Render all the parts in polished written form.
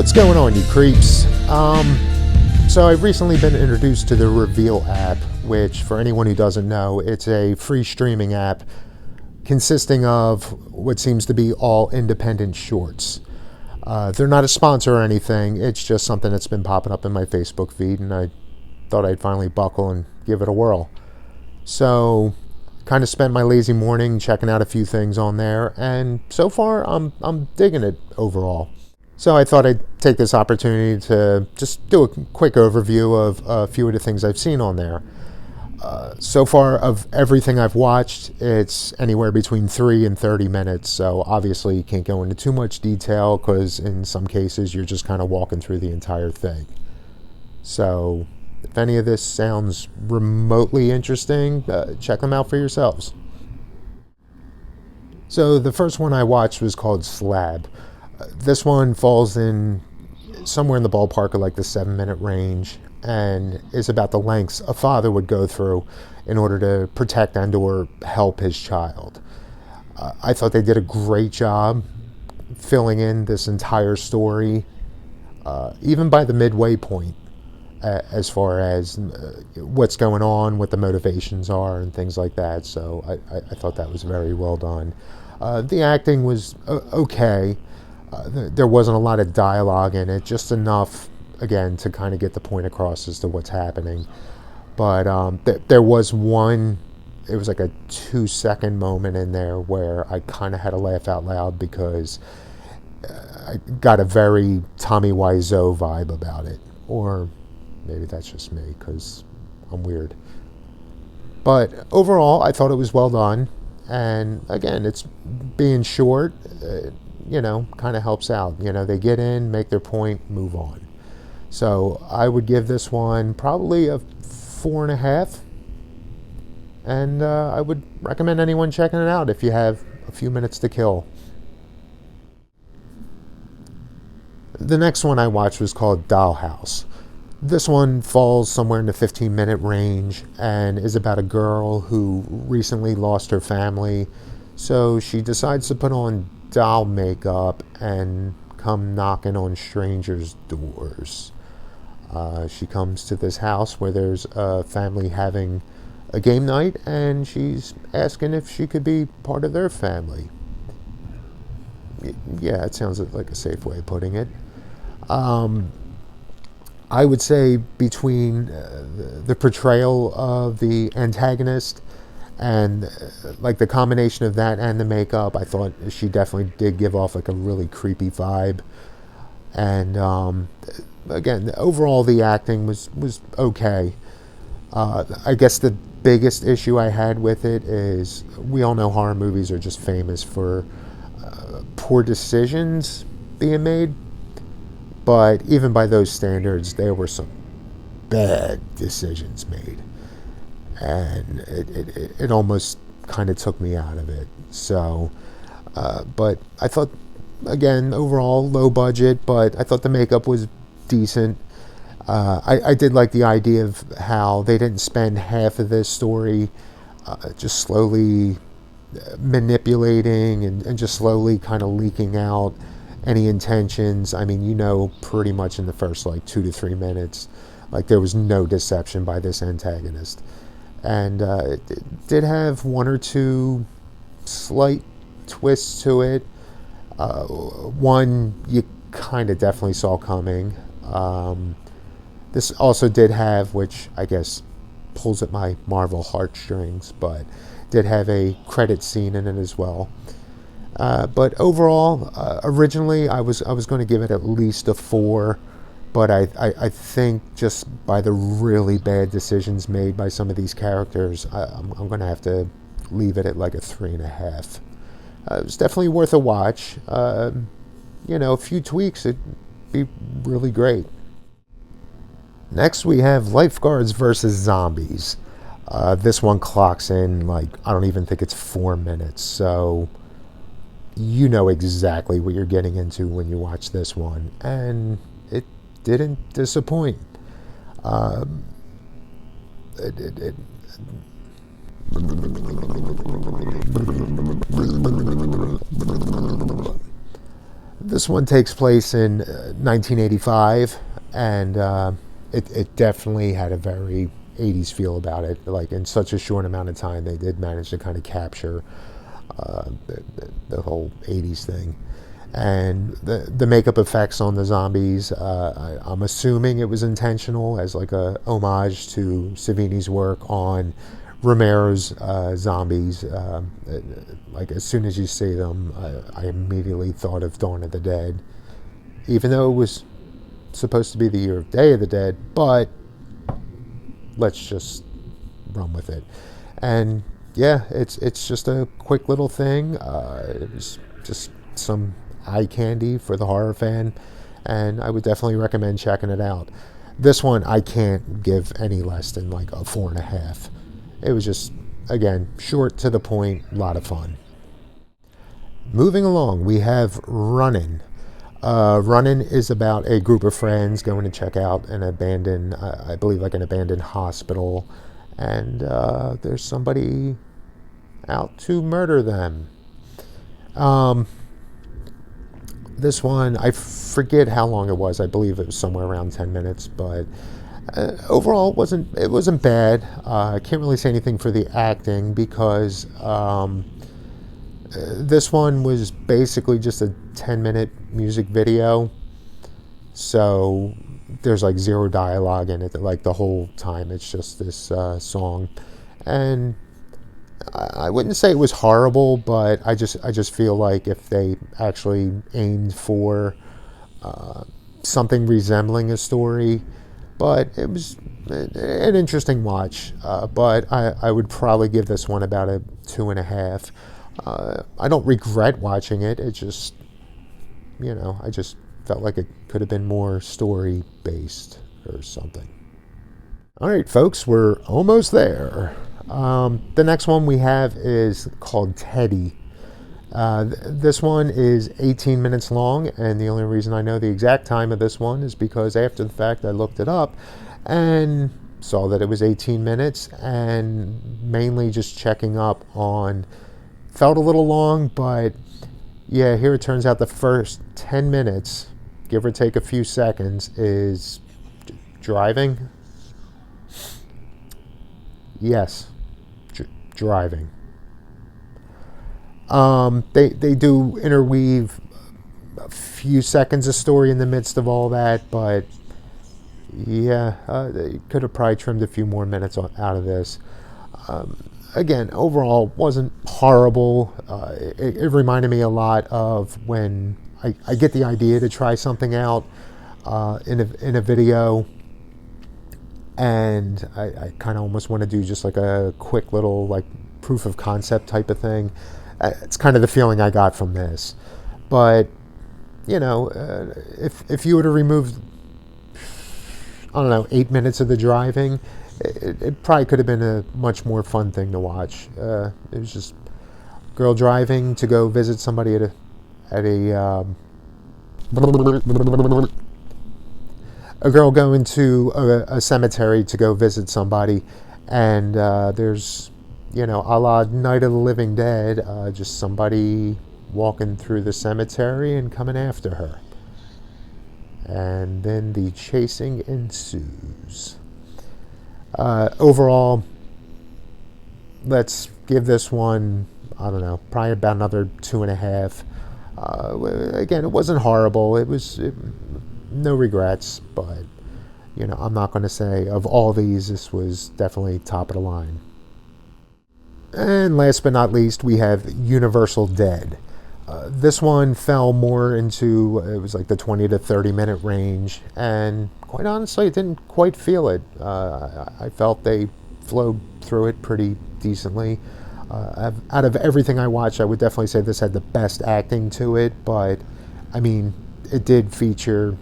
What's going on, you creeps? So I've recently been introduced to the Reveel app, which, for anyone who doesn't know, it's a free streaming app consisting of what seems to be all independent shorts. They're not a sponsor or anything. It's just something that's been popping up in my Facebook feed, and I thought I'd finally buckle and give it a whirl. So, kind of spent my lazy morning checking out a few things on there, and so far I'm digging it overall. So I thought I'd take this opportunity to just do a quick overview of a few of the things I've seen on there. So far, of everything I've watched, it's anywhere between 3 and 30 minutes, so obviously you can't go into too much detail because in some cases you're just kind of walking through the entire thing. So if any of this sounds remotely interesting, check them out for yourselves. So the first one I watched was called Slab. This one falls in somewhere in the ballpark of like the 7-minute range and is about the lengths a father would go through in order to protect and or help his child. I thought they did a great job filling in this entire story, even by the midway point, as far as what's going on, what the motivations are, and things like that. So I thought that was very well done. The acting was okay. There wasn't a lot of dialogue in it, just enough, again, to kind of get the point across as to what's happening. But there was one, it was like a 2-second moment in there where I kind of had to laugh out loud because I got a very Tommy Wiseau vibe about it. Or maybe that's just me because I'm weird. But overall, I thought it was well done. And again, it's being short, kind of helps out. They get in, make their point, move on. So I would give this one probably a 4.5. And I would recommend anyone checking it out if you have a few minutes to kill. The next one I watched was called Dollhouse. This one falls somewhere in the 15-minute range and is about a girl who recently lost her family. So she decides to put on doll makeup and come knocking on strangers' doors. She comes to this house where there's a family having a game night, and she's asking if she could be part of their family. Yeah, it sounds like a safe way of putting it. I would say between the portrayal of the antagonist and like the combination of that and the makeup, I thought she definitely did give off like a really creepy vibe. And again, overall the acting was okay. I guess the biggest issue I had with it is we all know horror movies are just famous for poor decisions being made. But even by those standards, there were some bad decisions made. And it almost kind of took me out of it. So, but I thought, again, overall, low budget, but I thought the makeup was decent. I did like the idea of how they didn't spend half of this story just slowly manipulating and just slowly kind of leaking out any intentions. I mean, pretty much in the first like 2 to 3 minutes, like there was no deception by this antagonist. And it did have 1 or 2 slight twists to it. One you kind of definitely saw coming. This also did have, which I guess pulls at my Marvel heartstrings, but did have a credit scene in it as well. But overall, originally I was going to give it at least a 4, but I think just by the really bad decisions made by some of these characters, I'm going to have to leave it at like a 3.5. It was definitely worth a watch. A few tweaks, it'd be really great. Next we have Lifeguards versus Zombies. This one clocks in like, I don't even think it's 4 minutes, so you know exactly what you're getting into when you watch this one, and it didn't disappoint. This one takes place in 1985, and it definitely had a very 80s feel about it. Like, in such a short amount of time, they did manage to kind of capture the whole 80s thing. And the makeup effects on the zombies, I'm assuming it was intentional as like a homage to Savini's work on Romero's zombies. Like, as soon as you see them, I immediately thought of Dawn of the Dead, even though it was supposed to be the year of Day of the Dead. But let's just run with it. And yeah, it's just a quick little thing. It was just some eye candy for the horror fan, and I would definitely recommend checking it out. This one I can't give any less than like a 4.5. It was just, again, short, to the point, a lot of fun. Moving along, we have Runnin'. Runnin' is about a group of friends going to check out an abandoned, I believe like an abandoned hospital, and there's somebody out to murder them. This one, I forget how long it was. I believe it was somewhere around 10 minutes, but overall it wasn't bad. I can't really say anything for the acting because this one was basically just a 10-minute music video, so there's like zero dialogue in it. Like, the whole time it's just this song, and I wouldn't say it was horrible, but I just feel like if they actually aimed for something resembling a story, but it was an interesting watch. But I would probably give this one about a 2.5. I don't regret watching it. It just, I just felt like it could have been more story based or something. All right, folks, we're almost there. The next one we have is called Teddy. This one is 18 minutes long, and the only reason I know the exact time of this one is because after the fact I looked it up and saw that it was 18 minutes, and mainly just checking up on, felt a little long, but yeah, here it turns out the first 10 minutes, give or take a few seconds, is driving. Yes, driving. They do interweave a few seconds of story in the midst of all that, but yeah, they could have probably trimmed a few more minutes out of this. Again, overall, wasn't horrible. It reminded me a lot of when I get the idea to try something out in a video, and I kind of almost want to do just like a quick little like proof of concept type of thing. It's kind of the feeling I got from this. But if you were to remove, I don't know, 8 minutes of the driving, it probably could have been a much more fun thing to watch. It was just girl driving to go visit somebody at a girl going to a cemetery to go visit somebody, and there's, a la Night of the Living Dead, just somebody walking through the cemetery and coming after her. And then the chasing ensues. Overall, let's give this one, I don't know, probably about another 2.5. Again, it wasn't horrible. No regrets, but I'm not going to say of all these, this was definitely top of the line. And last but not least, we have Universal Dead. This one fell more into, it was like the 20 to 30 minute range, and quite honestly, I didn't quite feel it. I felt they flowed through it pretty decently. Out of everything I watched, I would definitely say this had the best acting to it, but I mean, it did feature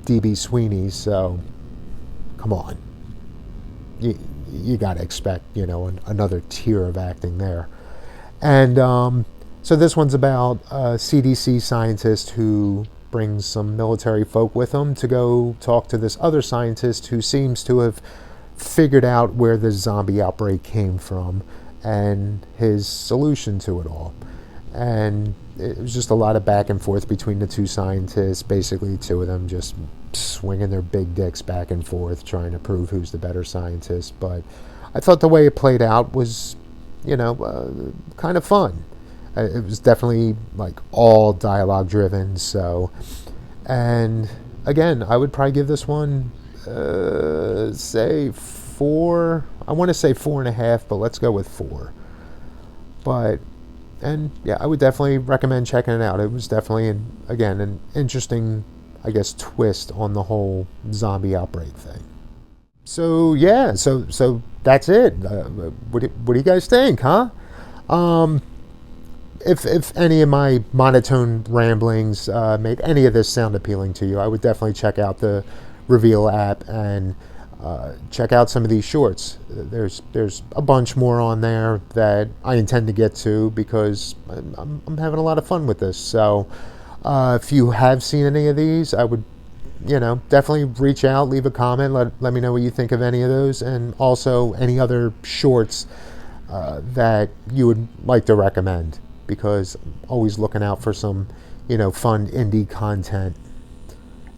D.B. Sweeney, so come on. You got to expect, another tier of acting there. And so this one's about a CDC scientist who brings some military folk with him to go talk to this other scientist who seems to have figured out where the zombie outbreak came from and his solution to it all. And it was just a lot of back and forth between the two scientists. Basically, two of them just swinging their big dicks back and forth, trying to prove who's the better scientist. But I thought the way it played out was, kind of fun. It was definitely like all dialogue driven. So, and again, I would probably give this one, say 4. I want to say 4.5, but let's go with 4. But, and yeah, I would definitely recommend checking it out. It was definitely, an interesting, I guess, twist on the whole zombie outbreak thing. So yeah, so that's it. What do you guys think, huh? If any of my monotone ramblings made any of this sound appealing to you, I would definitely check out the Reveel app and check out some of these shorts. There's a bunch more on there that I intend to get to because I'm having a lot of fun with this. So if you have seen any of these, I would definitely reach out, leave a comment, let me know what you think of any of those, and also any other shorts that you would like to recommend, because I'm always looking out for some fun indie content.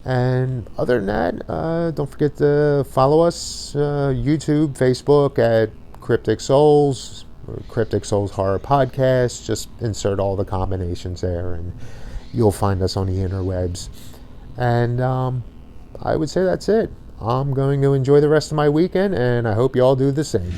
And other than that, don't forget to follow us, YouTube, Facebook at Cryptic Souls, or Cryptic Souls Horror Podcast. Just insert all the combinations there and you'll find us on the interwebs. And I would say that's it. I'm going to enjoy the rest of my weekend, and I hope you all do the same.